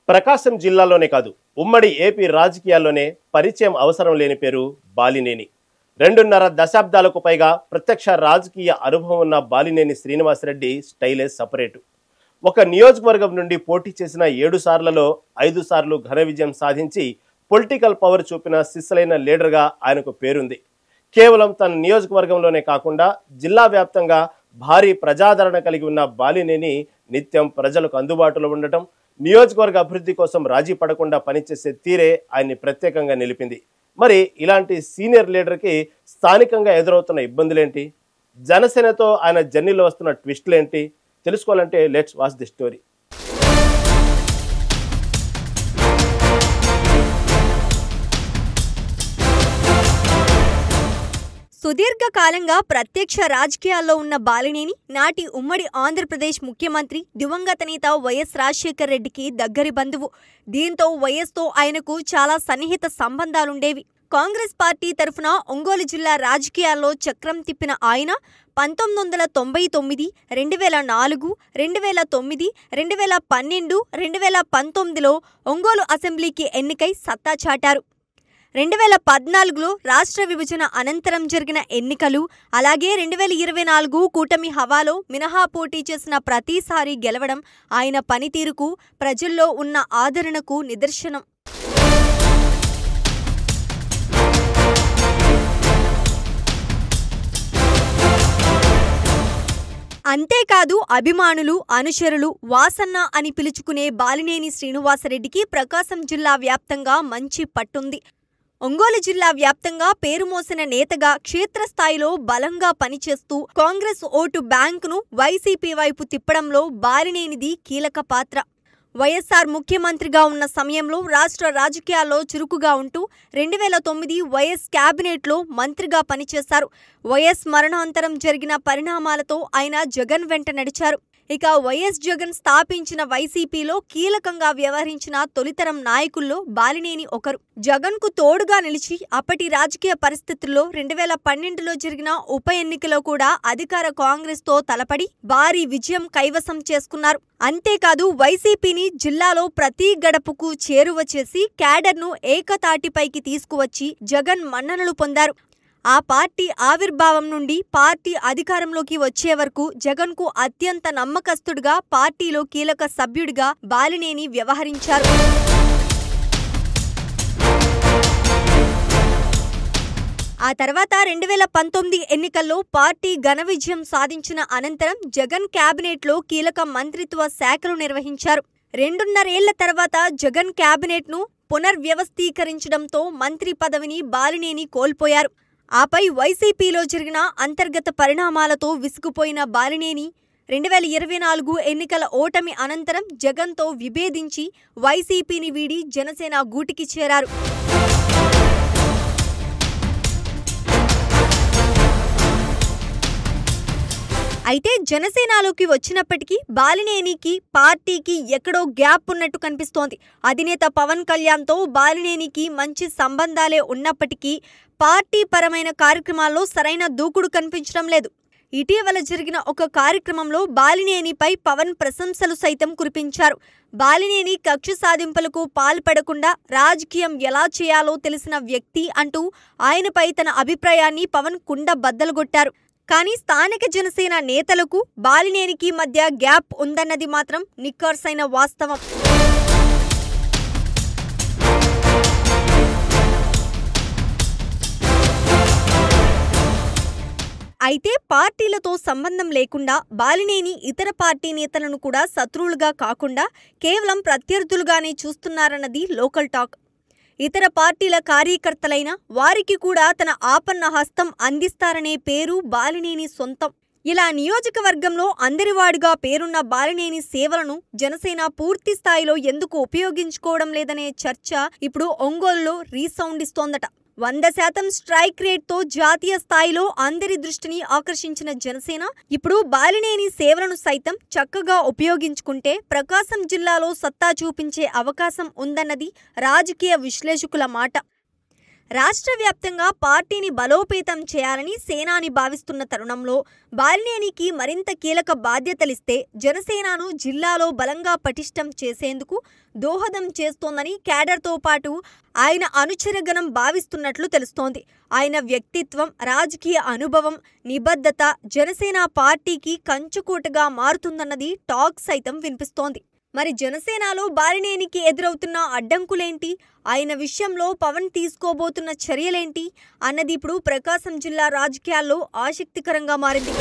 ప్రకాశం జిల్లాలోనే కాదు, ఉమ్మడి ఏపీ రాజకీయాల్లోనే పరిచయం అవసరం లేని పేరు బాలినేని. 2.5 దశాబ్దాలకు పైగా ప్రత్యక్ష రాజకీయ అనుభవం ఉన్న బాలినేని శ్రీనివాసరెడ్డి స్టైలే సపరేటు. ఒక నియోజకవర్గం నుండి పోటీ చేసిన 7 సార్లలో 5 సార్లు ఘన విజయం సాధించి పొలిటికల్ పవర్ చూపిన సిస్సలైన లీడర్గా ఆయనకు పేరుంది. కేవలం తన నియోజకవర్గంలోనే కాకుండా జిల్లా వ్యాప్తంగా భారీ ప్రజాదరణ కలిగి ఉన్న బాలినేని నిత్యం ప్రజలకు అందుబాటులో ఉండటం, నియోజకవర్గ అభివృద్ధి కోసం రాజీ పడకుండా పనిచేసే తీరే ఆయన్ని ప్రత్యేకంగా నిలిపింది. మరి ఇలాంటి సీనియర్ లీడర్కి స్థానికంగా ఎదురవుతున్న ఇబ్బందులేంటి, జనసేనతో ఆయన జర్నీలో వస్తున్న ట్విస్టులేంటి తెలుసుకోవాలంటే లెట్స్ వాచ్ ది స్టోరీ. సుదీర్ఘకాలంగా ప్రత్యక్ష రాజకీయాల్లో ఉన్న బాలినేని నాటి ఉమ్మడి ఆంధ్రప్రదేశ్ ముఖ్యమంత్రి దివంగత నేత వైఎస్ రాజశేఖర్ రెడ్డికి దగ్గరి బంధువు. దీంతో వైఎస్తో ఆయనకు చాలా సన్నిహిత సంబంధాలుండేవి. కాంగ్రెస్ పార్టీ తరఫున ఒంగోలు జిల్లా రాజకీయాల్లో చక్రం తిప్పిన ఆయన 1999, 2004, 2009, 2012, 2019లో ఒంగోలు అసెంబ్లీకి ఎన్నికై సత్తా చాటారు. 2014లో రాష్ట్ర విభజన అనంతరం జరిగిన ఎన్నికలు, అలాగే 2024 కూటమి హవాలో మినహా పోటీ చేసిన ప్రతిసారి గెలవడం ఆయన పనితీరుకు, ప్రజల్లో ఉన్న ఆదరణకు నిదర్శనం. అంతేకాదు అభిమానులు, అనుచరులు వాసన్న అని పిలుచుకునే బాలినేని శ్రీనివాసరెడ్డికి ప్రకాశం జిల్లా వ్యాప్తంగా మంచి పట్టుంది. ఒంగోలు జిల్లా వ్యాప్తంగా పేరు మోసిన నేతగా క్షేత్రస్థాయిలో బలంగా పనిచేస్తూ కాంగ్రెస్ ఓటు బ్యాంకును వైసీపీ వైపు తిప్పడంలో బాలినేనిది కీలక పాత్ర. వైఎస్ఆర్ ముఖ్యమంత్రిగా ఉన్న సమయంలో రాష్ట్ర రాజకీయాల్లో చురుకుగా ఉంటూ 2009 వైఎస్ క్యాబినెట్లో మంత్రిగా పనిచేశారు. వైఎస్ మరణాంతరం జరిగిన పరిణామాలతో ఆయన జగన్ వెంట నడిచారు. ఇక వైఎస్ జగన్ స్థాపించిన వైసీపీలో కీలకంగా వ్యవహరించిన తొలితరం నాయకుల్లో బాలినేని ఒకరు. జగన్కు తోడుగా నిలిచి అప్పటి రాజకీయ పరిస్థితుల్లో 2012లో జరిగిన ఉప ఎన్నికలో కూడా అధికార కాంగ్రెస్తో తలపడి భారీ విజయం కైవసం చేసుకున్నారు. అంతేకాదు వైసీపీని జిల్లాలో ప్రతి గడపకు చేరువ చేసి క్యాడర్ను ఏకతాటిపైకి తీసుకువచ్చి జగన్ మన్ననలు పొందారు. ఆ పార్టీ ఆవిర్భావం నుండి పార్టీ అధికారంలోకి వచ్చే వరకు జగన్కు అత్యంత నమ్మకస్తుడిగా, పార్టీలో కీలక సభ్యుడిగా బాలినేని వ్యవహరించారు. ఆ తర్వాత 2019 ఎన్నికల్లో పార్టీ ఘన విజయం సాధించిన అనంతరం జగన్ క్యాబినెట్లో కీలక మంత్రిత్వ శాఖలు నిర్వహించారు. 2.5 ఏళ్ల తర్వాత జగన్ క్యాబినెట్ను పునర్వ్యవస్థీకరించడంతో మంత్రి పదవిని బాలినేని కోల్పోయారు. ఆపై వైసీపీలో జరిగిన అంతర్గత పరిణామాలతో విసుగుపోయిన బాలినేని 2024 ఎన్నికల ఓటమి అనంతరం జగన్తో విభేదించి వైసీపీని వీడి జనసేన గూటికి చేరారు. అయితే జనసేనలోకి వచ్చినప్పటికీ బాలినేనికి పార్టీకి ఎక్కడో గ్యాప్ ఉన్నట్టు కనిపిస్తోంది. అధినేత పవన్ కళ్యాణ్తో బాలినేనికి మంచి సంబంధాలే ఉన్నప్పటికీ పార్టీ పరమైన కార్యక్రమాల్లో సరైన దూకుడు కనిపించడం లేదు. ఇటీవల జరిగిన ఒక కార్యక్రమంలో బాలినేనిపై పవన్ ప్రశంసలు సైతం కురిపించారు. బాలినేని కక్ష సాధింపులకు పాల్పడకుండా రాజకీయం ఎలా చేయాలో తెలిసిన వ్యక్తి అంటూ ఆయనపై తన అభిప్రాయాన్ని పవన్ కుండ బద్దలుగొట్టారు. కానీ స్థానిక జనసేన నేతలకు బాలినేనికి మధ్య గ్యాప్ ఉందన్నది మాత్రం నిక్కర్సైన వాస్తవం. అయితే పార్టీలతో సంబంధం లేకుండా బాలినేని ఇతర పార్టీ నేతలను కూడా శత్రువులుగా కాకుండా కేవలం ప్రత్యర్థులుగానే చూస్తున్నారన్నది లోకల్ టాక్. ఇతర పార్టీల కార్యకర్తలైన వారికి కూడా తన ఆపన్న హస్తం అందిస్తారనే పేరు బాలినేని సొంతం. ఇలా నియోజకవర్గంలో అందరివాడిగా పేరున్న బాలినేని సేవలను జనసేన పూర్తి స్థాయిలో ఎందుకు ఉపయోగించుకోవడం లేదనే చర్చ ఇప్పుడు ఒంగోలులో రీసౌండ్ ఇస్తోందట. 100% స్ట్రైక్ రేట్తో జాతీయ స్థాయిలో అందరి దృష్టిని ఆకర్షించిన జనసేన ఇప్పుడు బాలినేని సేవలను సైతం చక్కగా ఉపయోగించుకుంటే ప్రకాశం జిల్లాలో సత్తా చూపించే అవకాశం ఉందన్నది రాజకీయ విశ్లేషకుల మాట. రాష్ట్ర వ్యాప్తంగా పార్టీని బలోపేతం చేయాలని సేనాని భావిస్తున్న తరుణంలో బాలినేనికి మరింత కీలక బాధ్యతలిస్తే జనసేనను జిల్లాలో బలంగా పటిష్టం చేసేందుకు దోహదం చేస్తోందని క్యాడర్తో పాటు ఆయన అనుచరగణం భావిస్తున్నట్లు తెలుస్తోంది. ఆయన వ్యక్తిత్వం, రాజకీయ అనుభవం, నిబద్ధత జనసేన పార్టీకి కంచుకోటగా మారుతుందన్నది టాక్ సైతం వినిపిస్తోంది. మరి జనసేనలో బాలినేనికి ఎదురవుతున్న అడ్డంకులేంటి, ఆయన విషయంలో పవన్ తీసుకోబోతున్న చర్యలేంటి అన్నది ఇప్పుడు ప్రకాశం జిల్లా రాజకీయాల్లో ఆసక్తికరంగా మారింది.